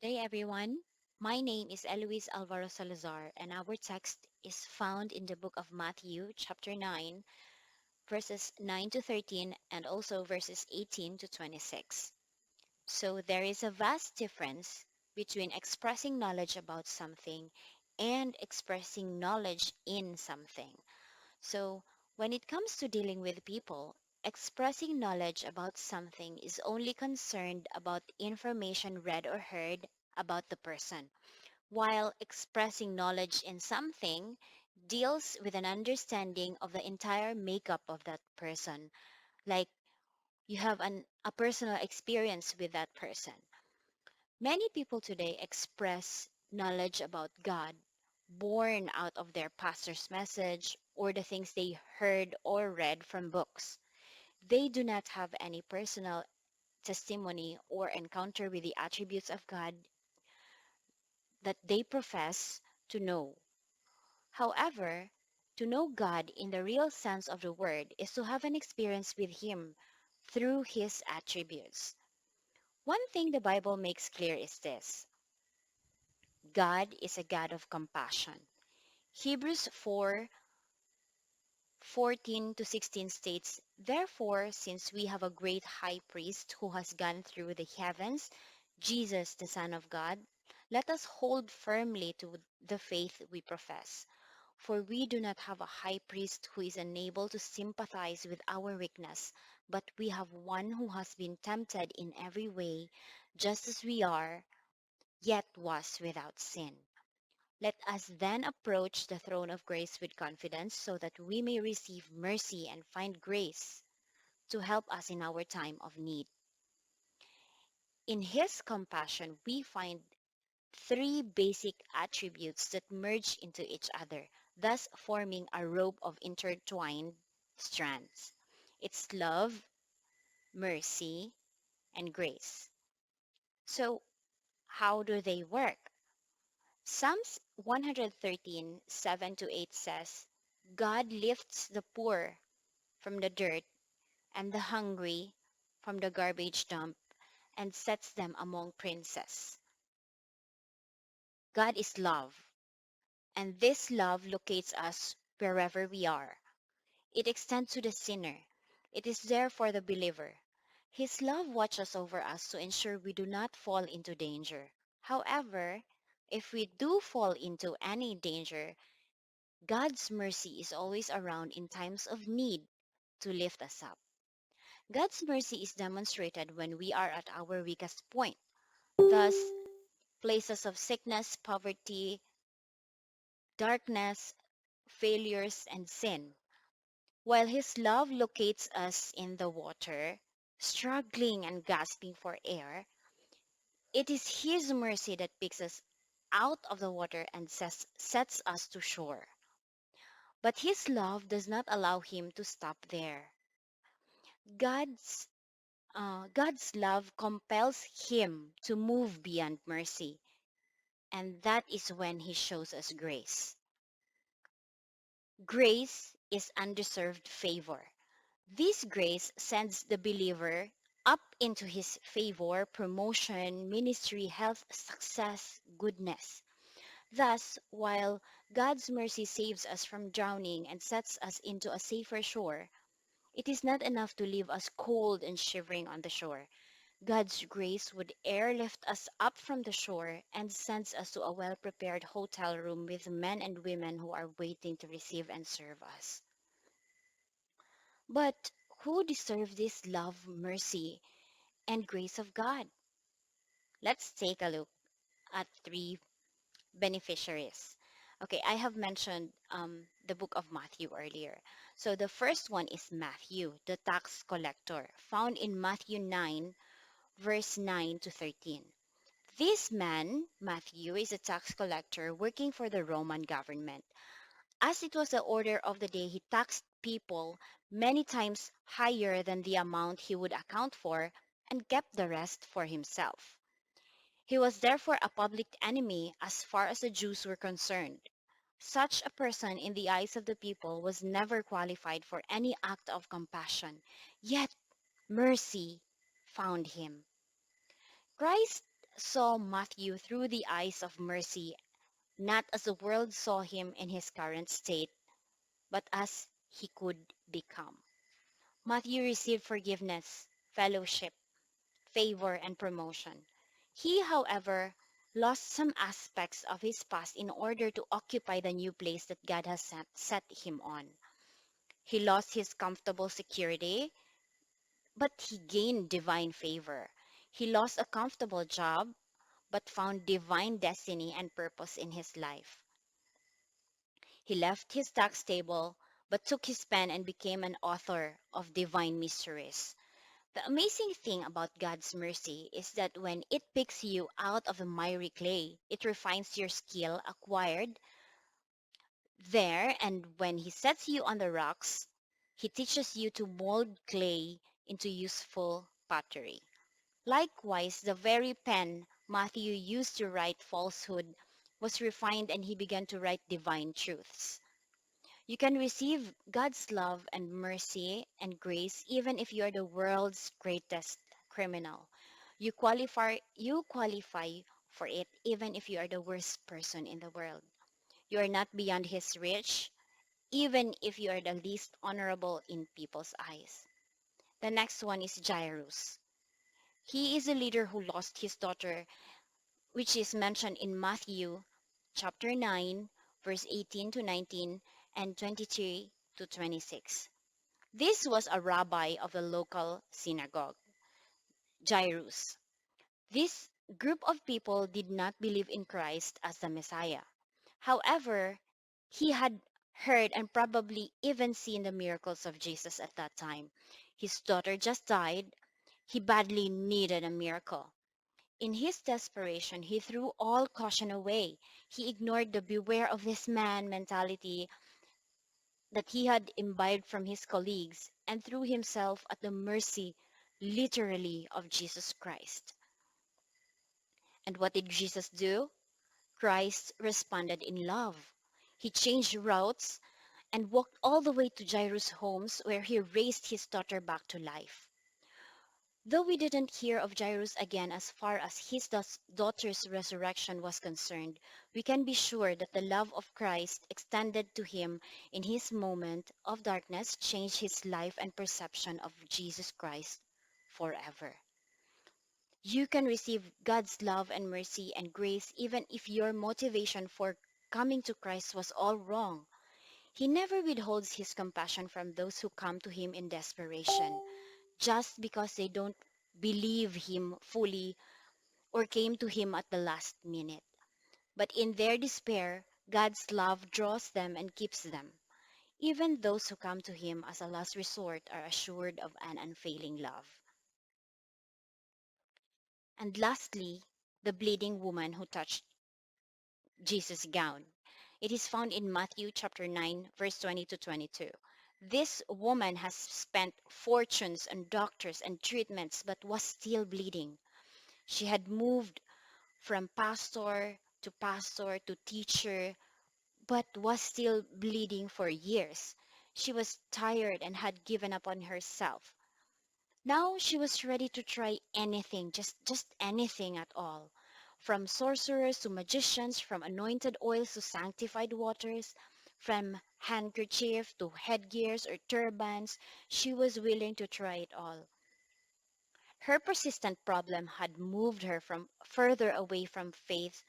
Good day, everyone. My name is Eloise Alvaro Salazar, and our text is found in the book of Matthew, chapter 9, verses 9 to 13, and also verses 18 to 26. So, there is a vast difference between expressing knowledge about something and expressing knowledge in something. So, when it comes to dealing with people, expressing knowledge about something is only concerned about information read or heard about the person, while expressing knowledge in something deals with an understanding of the entire makeup of that person. Like you have a personal experience with that person. Many people today express knowledge about God born out of their pastor's message or the things they heard or read from books. They do not have any personal testimony or encounter with the attributes of God that they profess to know. However, to know God in the real sense of the word is to have an experience with Him through His attributes. One thing the Bible makes clear is this: God is a God of compassion. Hebrews 4:14 to 16 states, "Therefore, since we have a great high priest who has gone through the heavens, Jesus, the Son of God, let us hold firmly to the faith we profess. For we do not have a high priest who is unable to sympathize with our weakness, but we have one who has been tempted in every way, just as we are, yet was without sin. Let us then approach the throne of grace with confidence so that we may receive mercy and find grace to help us in our time of need." In His compassion, we find three basic attributes that merge into each other, thus forming a rope of intertwined strands. It's love, mercy, and grace. So, how do they work? Psalms 113:7 to 8 says, "God lifts the poor from the dirt and the hungry from the garbage dump and sets them among princes." God is love, and this love locates us wherever we are. It extends to the sinner. It is there for the believer. His love watches over us to ensure we do not fall into danger. However, if we do fall into any danger, God's mercy is always around in times of need to lift us up. God's mercy is demonstrated when we are at our weakest point, thus places of sickness, poverty, darkness, failures, and sin. While His love locates us in the water, struggling and gasping for air, it is His mercy that picks us out of the water and sets us to shore. But His love does not allow Him to stop there. God's God's love compels Him to move beyond mercy, and that is when He shows us grace. Grace is undeserved favor. This grace sends the believer up into His favor, promotion, ministry, health, success, goodness. Thus, while God's mercy saves us from drowning and sets us into a safer shore, it is not enough to leave us cold and shivering on the shore. God's grace would airlift us up from the shore and sends us to a well-prepared hotel room with men and women who are waiting to receive and serve us. But who deserve this love, mercy, and grace of God? Let's take a look at three beneficiaries. Okay, I have mentioned the book of Matthew earlier. So the first one is Matthew, the tax collector, found in Matthew 9, verse 9 to 13. This man, Matthew, is a tax collector working for the Roman government. As it was the order of the day, he taxed people many times higher than the amount he would account for and kept the rest for himself. He was therefore a public enemy as far as the Jews were concerned. Such a person in the eyes of the people was never qualified for any act of compassion, yet mercy found him. Christ saw Matthew through the eyes of mercy, not as the world saw him in his current state, but as he could become. Matthew received forgiveness, fellowship, favor, and promotion. He, however, lost some aspects of his past in order to occupy the new place that God has set him on. He lost his comfortable security, but he gained divine favor. He lost a comfortable job, but found divine destiny and purpose in his life. He left his tax table, but took his pen and became an author of divine mysteries. The amazing thing about God's mercy is that when it picks you out of the miry clay, it refines your skill acquired there, and when He sets you on the rocks, He teaches you to mold clay into useful pottery. Likewise, the very pen Matthew used to write falsehood was refined and he began to write divine truths. You can receive God's love and mercy and grace even if you are the world's greatest criminal. You qualify for it even if you are the worst person in the world. You are not beyond his reach even if you are the least honorable in people's eyes. The next one is Jairus. He is a leader who lost his daughter, which is mentioned in Matthew chapter 9, verse 18 to 19 and 23 to 26. This was a rabbi of the local synagogue, Jairus. This group of people did not believe in Christ as the Messiah. However, he had heard and probably even seen the miracles of Jesus at that time. His daughter just died. He badly needed a miracle. In his desperation, he threw all caution away. He ignored the beware of this man mentality that he had imbibed from his colleagues and threw himself at the mercy, literally, of Jesus Christ. And what did Jesus do? Christ responded in love. He changed routes and walked all the way to Jairus' homes where he raised his daughter back to life. Though we didn't hear of Jairus again as far as his daughter's resurrection was concerned, we can be sure that the love of Christ extended to him in his moment of darkness changed his life and perception of Jesus Christ forever. You can receive God's love and mercy and grace even if your motivation for coming to Christ was all wrong. He never withholds his compassion from those who come to him in desperation, just because they don't believe him fully or came to him at the last minute. But in their despair, God's love draws them and keeps them. Even those who come to him as a last resort are assured of an unfailing love. And lastly, the bleeding woman who touched Jesus' gown. It is found in Matthew chapter 9, verse 20 to 22. This woman has spent fortunes on doctors and treatments but was still bleeding. She had moved from pastor to teacher but was still bleeding for years. She was tired and had given up on herself. Now she was ready to try anything, just anything at all. From sorcerers to magicians, from anointed oils to sanctified waters, from handkerchief to headgears or turbans, she was willing to try it all. Her persistent problem had moved her from further away from faith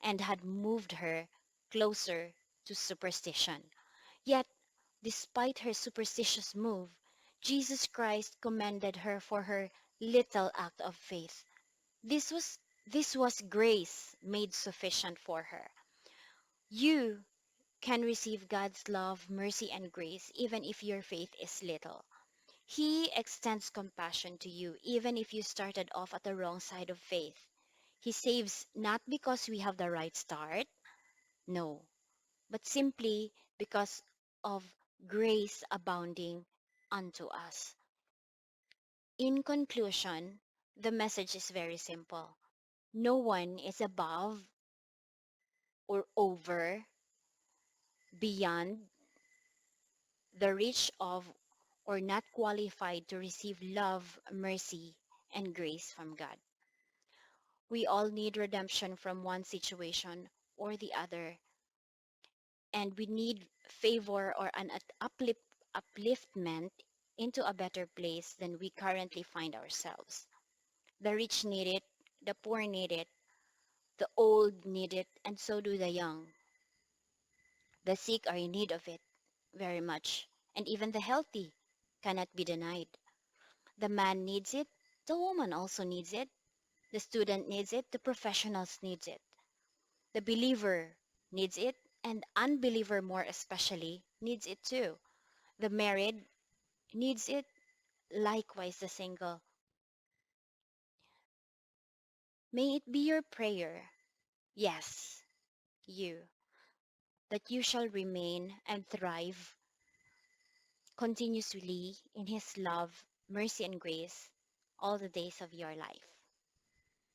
and had moved her closer to superstition. Yet, despite her superstitious move, Jesus Christ commended her for her little act of faith. This was this was grace made sufficient for her. You can receive God's love, mercy, and grace even if your faith is little. He extends compassion to you even if you started off at the wrong side of faith. He saves not because we have the right start, no, but simply because of grace abounding unto us. In conclusion, the message is very simple. No one is above or over, beyond the reach of, or not qualified to receive love, mercy, and grace from God. We all need redemption from one situation or the other, and we need favor or an upliftment into a better place than we currently find ourselves. The rich need it, the poor need it, the old need it, and so do the young. The sick are in need of it very much, and even the healthy cannot be denied. The man needs it, the woman also needs it, the student needs it, the professionals needs it. The believer needs it, and unbeliever more especially needs it too. The married needs it, likewise the single. May it be your prayer, yes, you, that you shall remain and thrive continuously in His love, mercy, and grace all the days of your life.